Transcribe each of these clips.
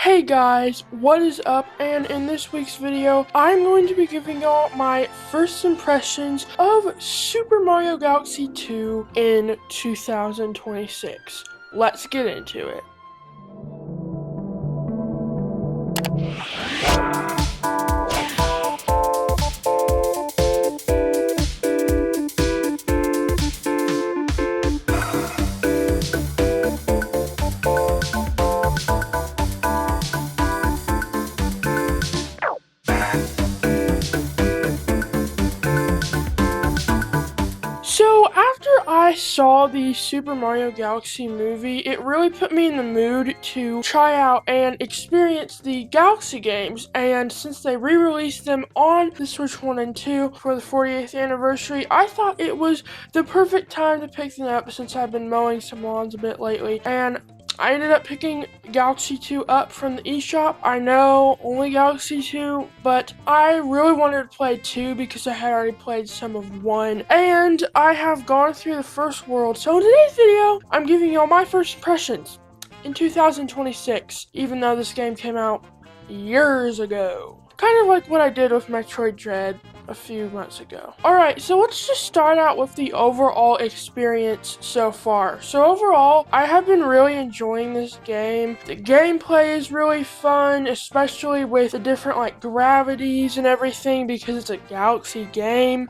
Hey guys, what is up? And in this week's video, I'm going to be giving y'all my first impressions of Super Mario Galaxy 2 in 2026. Let's get into it. So after I saw the Super Mario Galaxy movie, it really put me in the mood to try out and experience the Galaxy games. And since they re-released them on the Switch 1 and 2 for the 40th anniversary, I thought it was the perfect time to pick them up since I've been mowing some lawns a bit lately. And I ended up picking Galaxy 2 up from the eShop. I know only Galaxy 2, but I really wanted to play 2 because I had already played some of 1. And I have gone through the first world. So in today's video, I'm giving y'all my first impressions in 2026, even though this game came out years ago. Kind of like what I did with Metroid Dread a few months ago. Alright, so let's just start out with the overall experience so far. So overall, I have been really enjoying this game. The gameplay is really fun, especially with the different gravities and everything because it's a Galaxy game.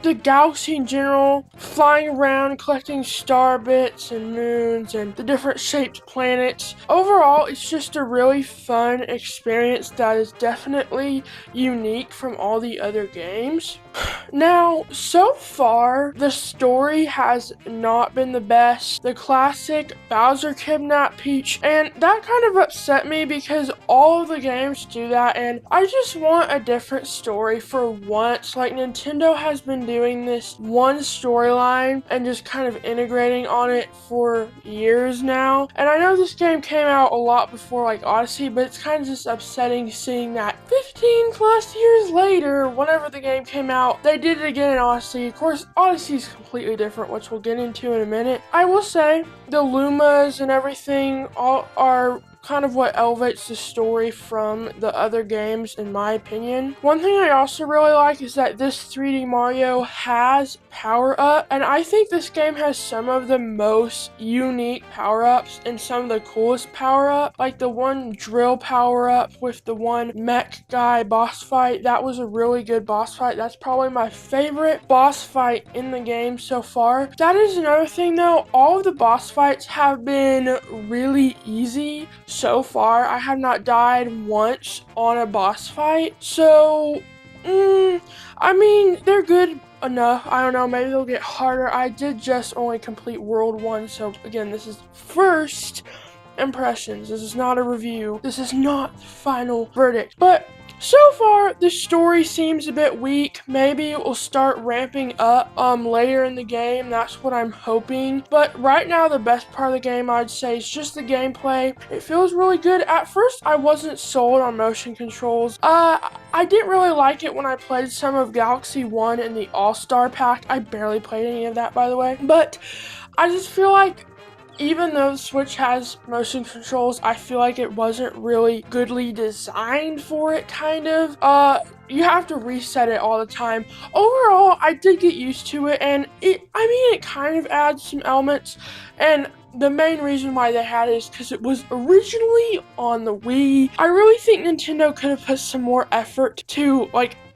The galaxy in general, flying around, collecting star bits and moons and the different shaped planets. Overall, it's just a really fun experience that is definitely unique from all the other games. Now, so far, the story has not been the best. The classic Bowser kidnapped Peach, and that kind of upset me because all of the games do that, and I just want a different story for once. Like, Nintendo has been doing this one storyline and just kind of integrating on it for years now. And I know this game came out a lot before Odyssey, but it's kind of just upsetting seeing that 15 plus years later, whenever the game came out, they did it again in Odyssey. Of course, Odyssey is completely different, which we'll get into in a minute. I will say the Lumas and everything all are kind of what elevates the story from the other games, in my opinion. One thing I also really like is that this 3D Mario has power-up, and I think this game has some of the most unique power-ups and some of the coolest power-up. Like the one drill power-up with the one mech guy boss fight. That was a really good boss fight. That's probably my favorite boss fight in the game so far. That is another thing though. All of the boss fights have been really easy. So far, I have not died once on a boss fight, so, I mean, they're good enough. I don't know, maybe they'll get harder. I did just only complete World 1, so again, this is first impressions. This is not a review. This is not the final verdict, but so far, the story seems a bit weak. Maybe it will start ramping up later in the game. That's what I'm hoping. But right now, the best part of the game, I'd say, is just the gameplay. It feels really good. At first, I wasn't sold on motion controls. I didn't really like it when I played some of Galaxy 1 in the All-Star Pack. I barely played any of that, by the way. But I just feel like even though the Switch has motion controls, I feel like it wasn't really goodly designed for it, kind of. You have to reset it all the time. Overall, I did get used to it, and it kind of adds some elements, and the main reason why they had it is because it was originally on the Wii. I really think Nintendo could have put some more effort to,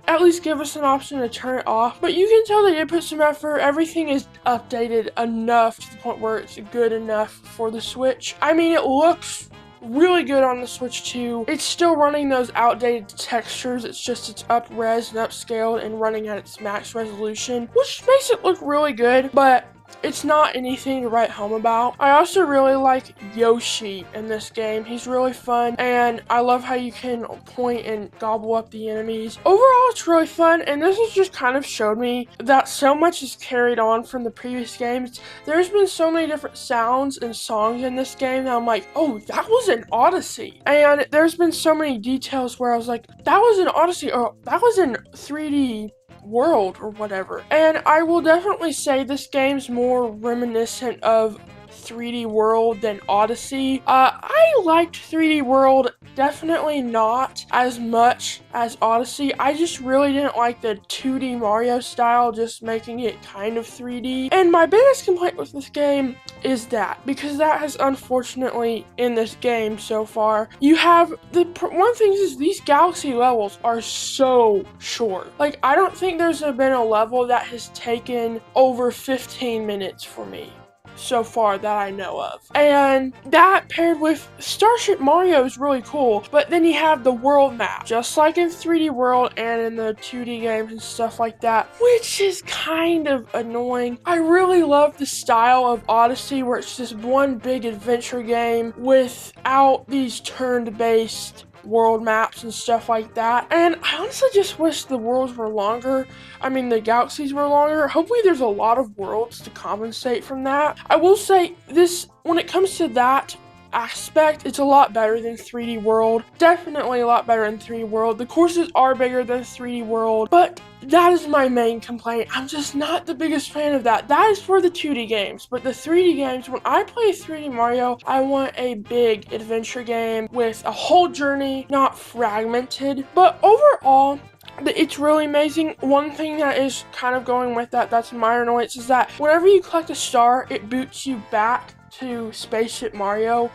at least give us an option to turn it off. But you can tell they did put some effort. Everything is updated enough to the point where it's good enough for the Switch. I mean, it looks really good on the Switch 2. It's still running those outdated textures. It's just it's up-res and upscaled and running at its max resolution, which makes it look really good, but it's not anything to write home about. I also really like Yoshi in this game. He's really fun, and I love how you can point and gobble up the enemies. Overall, it's really fun, and this has just kind of showed me that so much is carried on from the previous games. There's been so many different sounds and songs in this game that I'm like, oh, that was an Odyssey. And there's been so many details where I was like, that was an Odyssey, or that was in 3D World or whatever. And I will definitely say this game's more reminiscent of 3D World than Odyssey. I liked 3D World, definitely not as much as Odyssey. I just really didn't like the 2D Mario style, just making it kind of 3D. And my biggest complaint with this game is that, because that has unfortunately in this game so far, you have one thing is these Galaxy levels are so short. Like, I don't think there's been a level that has taken over 15 minutes for me so far that I know of. And that paired with Starship Mario is really cool, but then you have the world map, just like in 3D World and in the 2D games and stuff like that, which is kind of annoying. I really love the style of Odyssey, where it's just one big adventure game without these turn-based world maps and stuff like that. And I honestly just wish the worlds were longer. I mean, the galaxies were longer. Hopefully there's a lot of worlds to compensate from that. I will say this, when it comes to that aspect, it's a lot better than 3D World. Definitely a lot better than 3D World. The courses are bigger than 3D World, but that is my main complaint. I'm just not the biggest fan of that. That is for the 2D games, but the 3D games, when I play 3D Mario, I want a big adventure game with a whole journey, not fragmented. But overall, it's really amazing. One thing that is kind of going with that's minor annoyance, is that whenever you collect a star, it boots you back to Spaceship Mario.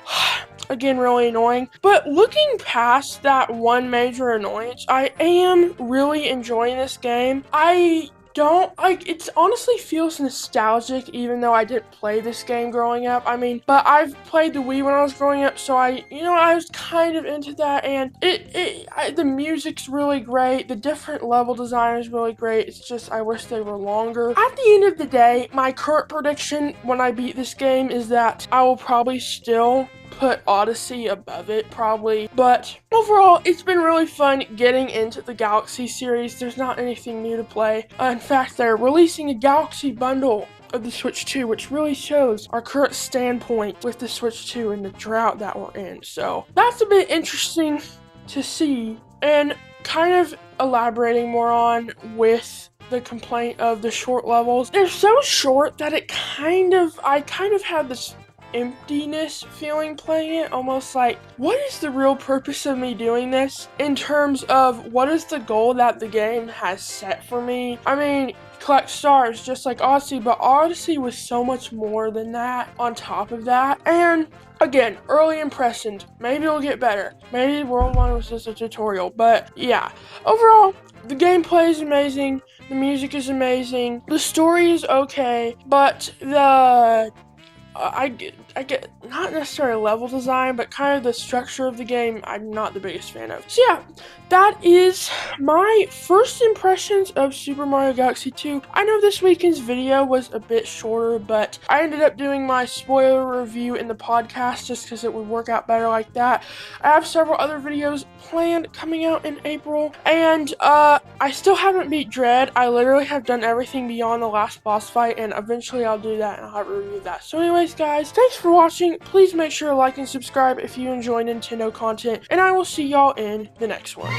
Again, really annoying. But looking past that one major annoyance, I am really enjoying this game. I don't like, it honestly feels nostalgic, even though I didn't play this game growing up. I mean, but I've played the Wii when I was growing up, so I was kind of into that, and the music's really great. The different level design is really great. It's just, I wish they were longer. At the end of the day, my current prediction when I beat this game is that I will probably still put Odyssey above it, probably. But overall, it's been really fun getting into the Galaxy series. There's not anything new to play. In fact, they're releasing a Galaxy bundle of the Switch 2, which really shows our current standpoint with the Switch 2 and the drought that we're in. So that's a bit interesting to see, and kind of elaborating more on with the complaint of the short levels. They're so short that I kind of had this emptiness feeling playing it, almost like, what is the real purpose of me doing this, in terms of what is the goal that the game has set for me. I mean, collect stars just like Odyssey, but Odyssey was so much more than that on top of that. And again, early impressions, maybe it'll get better. Maybe World 1 was just a tutorial, but yeah, overall, the gameplay is amazing, the music is amazing, the story is okay, but I get not necessarily level design, but kind of the structure of the game, I'm not the biggest fan of. So yeah, that is my first impressions of Super Mario Galaxy 2. I know this weekend's video was a bit shorter, but I ended up doing my spoiler review in the podcast just because it would work out better like that. I have several other videos planned coming out in April, and I still haven't beat Dread. I literally have done everything beyond the last boss fight, and eventually I'll do that and I'll have a review of that. So anyways, guys, thanks for watching. Please make sure to like and subscribe if you enjoy Nintendo content, and I will see y'all in the next one.